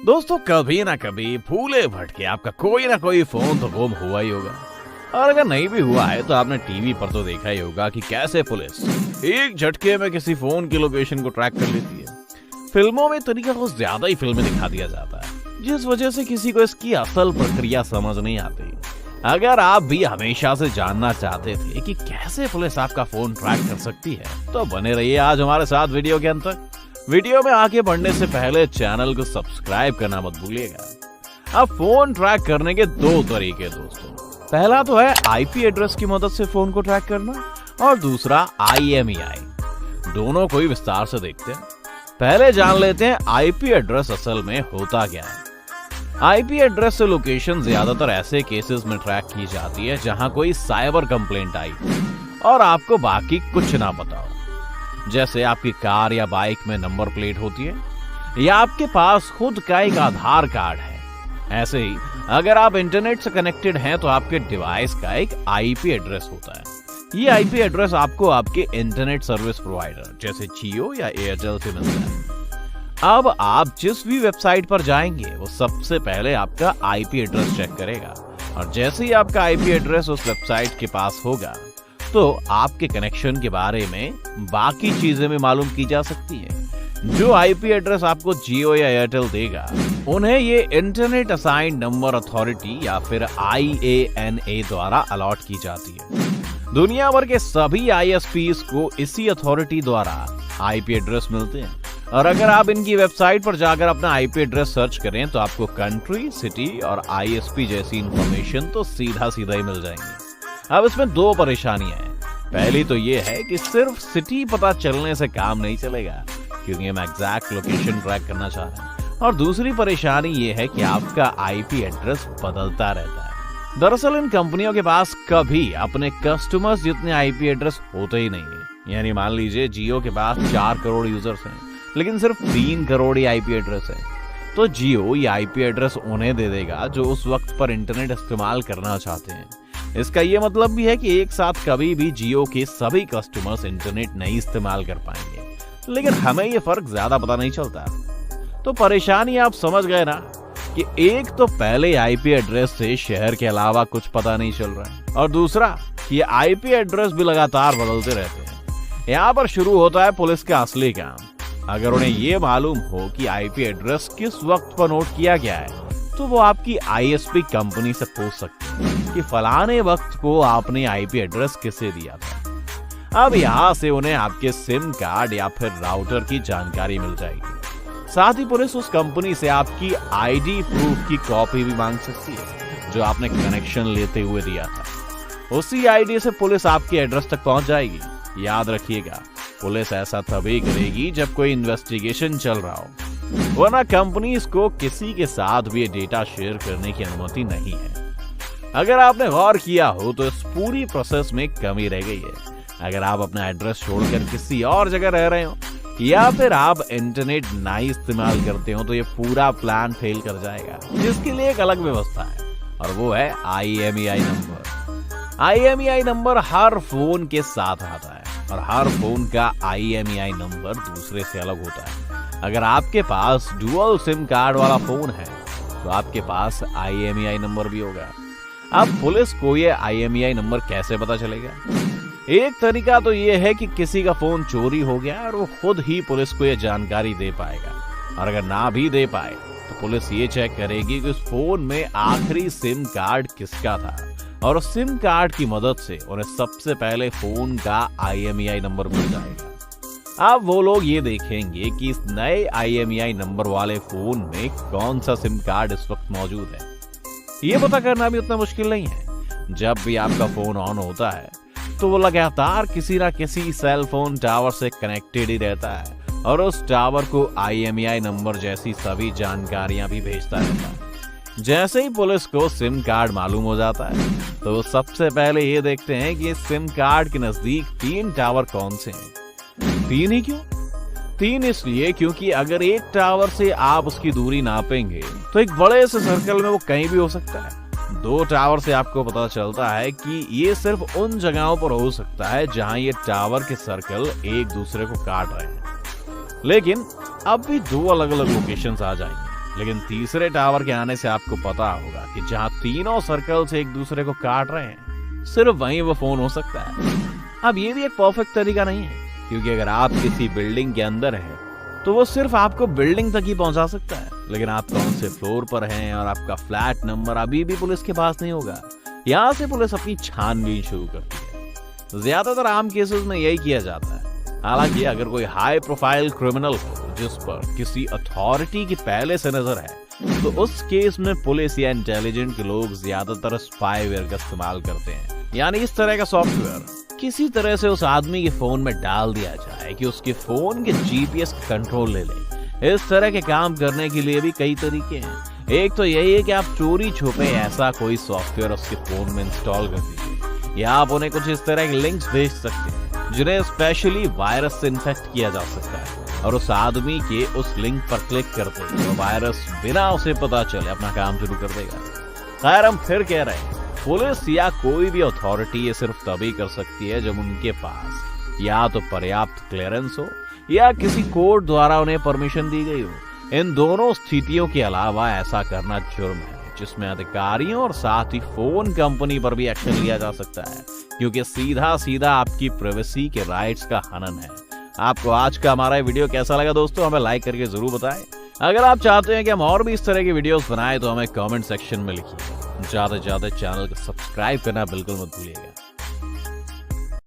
दोस्तों, कभी ना कभी भूले भटके आपका कोई ना कोई फोन तो गुम हुआ ही होगा। और अगर नहीं भी हुआ है तो आपने टीवी पर तो देखा ही होगा कि कैसे पुलिस एक झटके में किसी फोन की लोकेशन को ट्रैक कर लेती है। फिल्मों में तरीका कुछ ज्यादा ही फिल्में दिखा दिया जाता है, जिस वजह से किसी को इसकी असल प्रक्रिया समझ नहीं आती। अगर आप भी हमेशा से जानना चाहते थे कि कैसे पुलिस आपका फोन ट्रैक कर सकती है, तो बने रहिए आज हमारे साथ वीडियो के अंत तक। वीडियो में आगे बढ़ने से पहले चैनल को सब्सक्राइब करना मत भूलिएगा। अब फोन ट्रैक करने के दो तरीके दोस्तों, पहला तो है आईपी एड्रेस की मदद से फोन को ट्रैक करना और दूसरा IMEI। दोनों को ही विस्तार से देखते हैं। पहले जान लेते हैं आईपी एड्रेस असल में होता क्या है। आईपी एड्रेस से लोकेशन ज्यादातर ऐसे केसेस में ट्रैक की जाती है जहां कोई साइबर कंप्लेंट आई और आपको बाकी कुछ ना पता हो। जैसे आपकी कार या बाइक में नंबर प्लेट होती है या आपके पास खुद का एक आधार कार्ड है। ऐसे ही अगर आप इंटरनेट से कनेक्टेड हैं तो आपके डिवाइस का एक आईपी एड्रेस होता है। ये आईपी एड्रेस आपको आपके इंटरनेट सर्विस प्रोवाइडर जैसे जियो या एयरटेल से मिलता है। अब आप जिस भी वेबसाइट पर जाएंगे वो सबसे पहले आपका आईपी एड्रेस चेक करेगा और जैसे ही आपका आईपी एड्रेस उस वेबसाइट के पास होगा तो आपके कनेक्शन के बारे में बाकी चीजें भी मालूम की जा सकती है। जो आईपी एड्रेस आपको जियो या एयरटेल देगा उन्हें ये इंटरनेट असाइंड नंबर अथॉरिटी या फिर IANA द्वारा अलॉट की जाती है। दुनिया भर के सभी ISPs को इसी अथॉरिटी द्वारा आईपी एड्रेस मिलते हैं और अगर आप इनकी वेबसाइट पर जाकर अपना आईपी एड्रेस सर्च करें तो आपको कंट्री, सिटी और ISP जैसी इंफॉर्मेशन तो सीधा सीधा ही मिल जाएंगी। अब इसमें दो परेशानियां हैं। पहली तो ये है कि सिर्फ सिटी पता चलने से काम नहीं चलेगा क्योंकि हम एग्जैक्ट लोकेशन ट्रैक करना चाह रहे हैं, और दूसरी परेशानी ये है कि आपका आईपी एड्रेस बदलता रहता है। दरअसल इन कंपनियों के पास कभी अपने कस्टमर्स जितने आईपी एड्रेस होते ही नहीं है। यानी मान लीजिए जियो के पास 4 करोड़ यूजर्स हैं लेकिन सिर्फ 3 करोड़ ही आईपी एड्रेस है, तो जियो ये आईपी एड्रेस उन्हें दे देगा जो उस वक्त पर इंटरनेट इस्तेमाल करना चाहते हैं। इसका ये मतलब भी है कि एक साथ कभी भी जियो के सभी कस्टमर्स इंटरनेट नहीं इस्तेमाल कर पाएंगे, लेकिन हमें ये फर्क ज्यादा पता नहीं चलता। तो परेशानी आप समझ गए ना कि एक तो पहले आईपी एड्रेस से शहर के अलावा कुछ पता नहीं चल रहा है और दूसरा ये आईपी एड्रेस भी लगातार बदलते रहते हैं। यहाँ पर शुरू होता है पुलिस का असली काम। अगर उन्हें ये मालूम हो कि आईपी एड्रेस किस वक्त पर नोट किया गया है तो वो आपकी ISP कंपनी से पूछ सकते हैं कि फलाने वक्त को आपने आईपी एड्रेस किसे दिया था। अब यहाँ से उन्हें आपके सिम कार्ड या फिर राउटर की जानकारी मिल जाएगी। साथ ही पुलिस उस कंपनी से आपकी ID प्रूफ की कॉपी भी मांग सकती है जो आपने कनेक्शन लेते हुए दिया था। उसी ID से पुलिस आपके एड्रेस तक पहुंच जाएगी। याद रखिएगा, पुलिस ऐसा तभी करेगी जब कोई इन्वेस्टिगेशन चल रहा हो, वरना कंपनीज को किसी के साथ भी डेटा शेयर करने की अनुमति नहीं है। अगर आपने गौर किया हो तो इस पूरी प्रोसेस में कमी रह गई है। अगर आप अपना एड्रेस छोड़कर किसी और जगह रह रहे हो या फिर आप इंटरनेट नहीं इस्तेमाल करते हो तो ये पूरा प्लान फेल कर जाएगा, जिसके लिए एक अलग व्यवस्था है और वो है IMEI नंबर। IMEI नंबर हर फोन के साथ आता है और हर फोन का IMEI नंबर दूसरे से अलग होता है। अगर आपके पास डुअल सिम कार्ड वाला फोन है तो आपके पास IMEI नंबर भी होगा। अब पुलिस को ये IMEI नंबर कैसे पता चलेगा? एक तरीका तो ये है कि किसी का फोन चोरी हो गया और वो खुद ही पुलिस को ये जानकारी दे पाएगा, और अगर ना भी दे पाए तो पुलिस ये चेक करेगी कि उस फोन में आखिरी सिम कार्ड किसका था और उस सिम कार्ड की मदद से उन्हें सबसे पहले फोन का IMEI नंबर मिल जाएगा। अब वो लोग ये देखेंगे कि इस नए IMEI नंबर वाले फोन में कौन सा सिम कार्ड इस वक्त मौजूद है। ये पता करना भी उतना मुश्किल नहीं है। जब भी आपका फोन ऑन होता है तो वो लगातार किसी ना किसी सेल फोन टावर से कनेक्टेड ही रहता है और उस टावर को IMEI नंबर जैसी सभी जानकारियां भी भेजता रहता है। जैसे ही पुलिस को सिम कार्ड मालूम हो जाता है तो वो सबसे पहले ये देखते हैं कि इस सिम कार्ड के नजदीक 3 टावर कौन से हैं। 3 ही क्यों? 3 इसलिए क्योंकि अगर एक टावर से आप उसकी दूरी नापेंगे तो एक बड़े से सर्कल में वो कहीं भी हो सकता है। 2 टावर से आपको पता चलता है कि ये सिर्फ उन जगहों पर हो सकता है जहां ये टावर के सर्कल एक दूसरे को काट रहे हैं। लेकिन अब भी 2 अलग अलग लोकेशंस आ जाएंगे। लेकिन तीसरे टावर के आने से आपको पता होगा कि जहां तीनों सर्कल्स एक दूसरे को काट रहे हैं, सिर्फ वहीं वो फोन हो सकता है। अब ये भी एक परफेक्ट तरीका नहीं है, क्योंकि अगर आप किसी बिल्डिंग के अंदर हैं तो वो सिर्फ आपको बिल्डिंग तक ही पहुंचा सकता है, लेकिन आप कौन से फ्लोर पर हैं और आपका फ्लैट नंबर अभी भी पुलिस के पास नहीं होगा। यहाँ से पुलिस अपनी छानबीन शुरू करती है। ज्यादातर आम केसेस में यही किया जाता है। हालांकि अगर कोई हाई प्रोफाइल क्रिमिनल हो जिस पर किसी अथॉरिटी की पहले से नजर है, तो उस केस में पुलिस या इंटेलिजेंट के लोग ज्यादातर स्पाईवेयर का इस्तेमाल करते हैं। यानी इस तरह का सॉफ्टवेयर किसी तरह से उस आदमी के फोन में डाल दिया जाए कि उसके फोन के जीपीएस कंट्रोल ले ले। इस तरह के काम करने के लिए भी कई तरीके हैं। एक तो यही है कि आप चोरी छुपे ऐसा कोई सॉफ्टवेयर उसके फोन में इंस्टॉल कर दीजिए, या आप उन्हें कुछ इस तरह के लिंक्स भेज सकते हैं जिन्हें स्पेशली वायरस से इन्फेक्ट किया जा सकता है, और उस आदमी के उस लिंक पर क्लिक करते ही वो वायरस बिना उसे पता चले अपना काम शुरू कर देगा। खैर, हम फिर कह रहे हैं, पुलिस या कोई भी अथॉरिटी ये सिर्फ तभी कर सकती है जब उनके पास या तो पर्याप्त क्लियरेंस हो या किसी कोर्ट द्वारा उन्हें परमिशन दी गई हो। इन दोनों स्थितियों के अलावा ऐसा करना जुर्म है, जिसमें अधिकारियों और साथ ही फोन कंपनी पर भी एक्शन लिया जा सकता है, क्योंकि सीधा सीधा आपकी प्राइवेसी के राइट्स का हनन है। आपको आज का हमारा वीडियो कैसा लगा दोस्तों, हमें लाइक करके जरूर बताएं। अगर आप चाहते हैं कि हम और भी इस तरह की वीडियोस बनाएं तो हमें कमेंट सेक्शन में लिखिए। ज्यादा से ज्यादा चैनल को सब्सक्राइब करना बिल्कुल मत भूलिएगा।